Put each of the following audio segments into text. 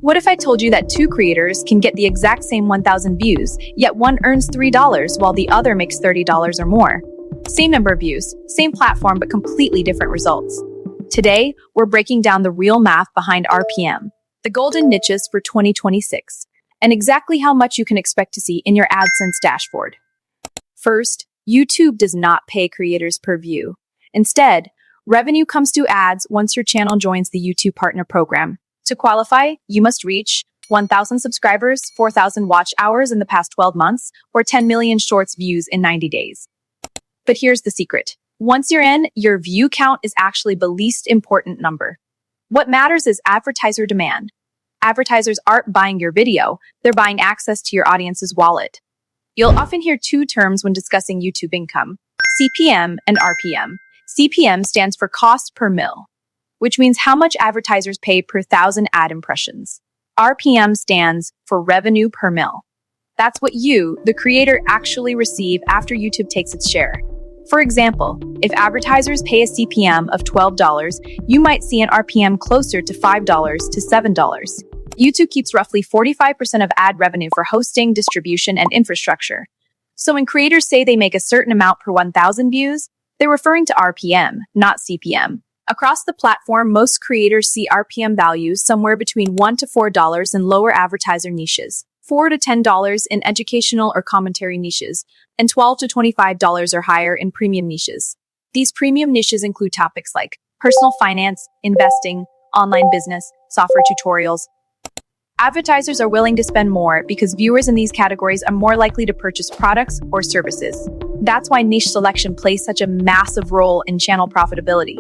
What if I told you that two creators can get the exact same 1,000 views, yet one earns $3 while the other makes $30 or more? Same number of views, same platform, but completely different results. Today, we're breaking down the real math behind RPM, the golden niches for 2026, and exactly how much you can expect to see in your AdSense dashboard. First, YouTube does not pay creators per view. Instead, revenue comes to ads once your channel joins the YouTube Partner Program. To qualify, you must reach 1,000 subscribers, 4,000 watch hours in the past 12 months, or 10 million shorts views in 90 days. But here's the secret. Once you're in, your view count is actually the least important number. What matters is advertiser demand. Advertisers aren't buying your video, they're buying access to your audience's wallet. You'll often hear two terms when discussing YouTube income: CPM and RPM. CPM stands for cost per mil, which means how much advertisers pay per 1,000 ad impressions. RPM stands for revenue per mil. That's what you, the creator, actually receive after YouTube takes its share. For example, if advertisers pay a CPM of $12, you might see an RPM closer to $5 to $7. YouTube keeps roughly 45% of ad revenue for hosting, distribution, and infrastructure. So when creators say they make a certain amount per 1,000 views, they're referring to RPM, not CPM. Across the platform, most creators see RPM values somewhere between $1 to $4 in lower advertiser niches, $4 to $10 in educational or commentary niches, and $12 to $25 or higher in premium niches. These premium niches include topics like personal finance, investing, online business, software tutorials. Advertisers are willing to spend more because viewers in these categories are more likely to purchase products or services. That's why niche selection plays such a massive role in channel profitability.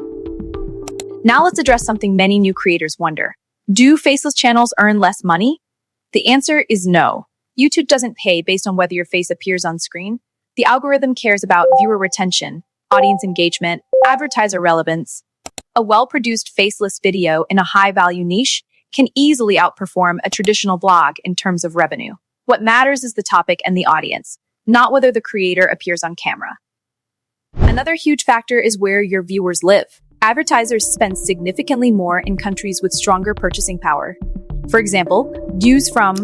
Now let's address something many new creators wonder. Do faceless channels earn less money? The answer is no. YouTube doesn't pay based on whether your face appears on screen. The algorithm cares about viewer retention, audience engagement, advertiser relevance. A well-produced faceless video in a high-value niche can easily outperform a traditional vlog in terms of revenue. What matters is the topic and the audience, not whether the creator appears on camera. Another huge factor is where your viewers live. Advertisers spend significantly more in countries with stronger purchasing power. For example, views from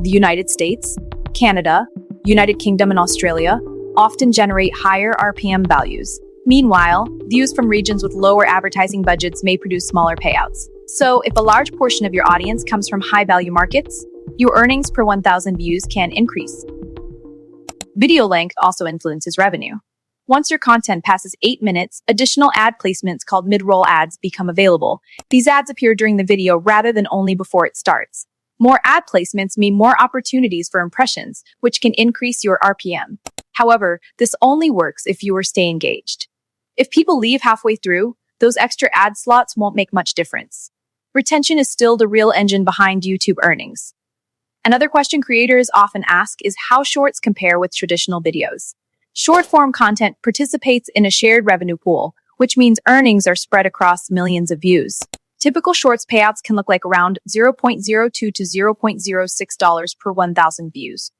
the United States, Canada, United Kingdom, and Australia often generate higher RPM values. Meanwhile, views from regions with lower advertising budgets may produce smaller payouts. So, if a large portion of your audience comes from high-value markets, your earnings per 1,000 views can increase. Video length also influences revenue. Once your content passes 8 minutes, additional ad placements called mid-roll ads become available. These ads appear during the video rather than only before it starts. More ad placements mean more opportunities for impressions, which can increase your RPM. However, this only works if viewers stay engaged. If people leave halfway through, those extra ad slots won't make much difference. Retention is still the real engine behind YouTube earnings. Another question creators often ask is how shorts compare with traditional videos. Short-form content participates in a shared revenue pool, which means earnings are spread across millions of views. Typical shorts payouts can look like around $0.02 to $0.06 per 1,000 views.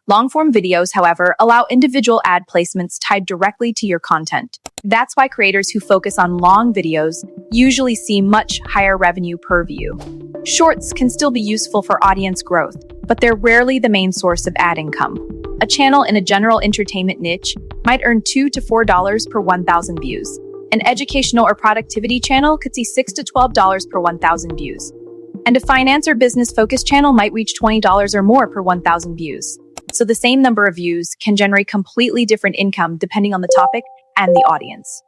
Long-form videos, however, allow individual ad placements tied directly to your content. That's why creators who focus on long videos usually see much higher revenue per view. Shorts can still be useful for audience growth, but they're rarely the main source of ad income. A channel in a general entertainment niche might earn $2 to $4 per 1,000 views. An educational or productivity channel could see $6 to $12 per 1,000 views. And a finance or business-focused channel might reach $20 or more per 1,000 views. So the same number of views can generate completely different income depending on the topic and the audience.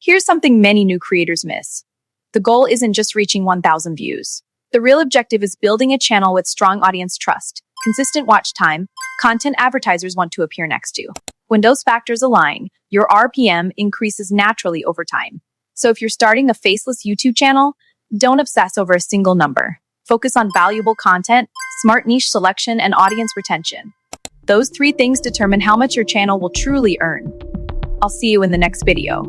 Here's something many new creators miss. The goal isn't just reaching 1,000 views. The real objective is building a channel with strong audience trust, consistent watch time, content advertisers want to appear next to. When those factors align, your RPM increases naturally over time. So if you're starting a faceless YouTube channel, don't obsess over a single number. Focus on valuable content, smart niche selection, and audience retention. Those 3 things determine how much your channel will truly earn. I'll see you in the next video.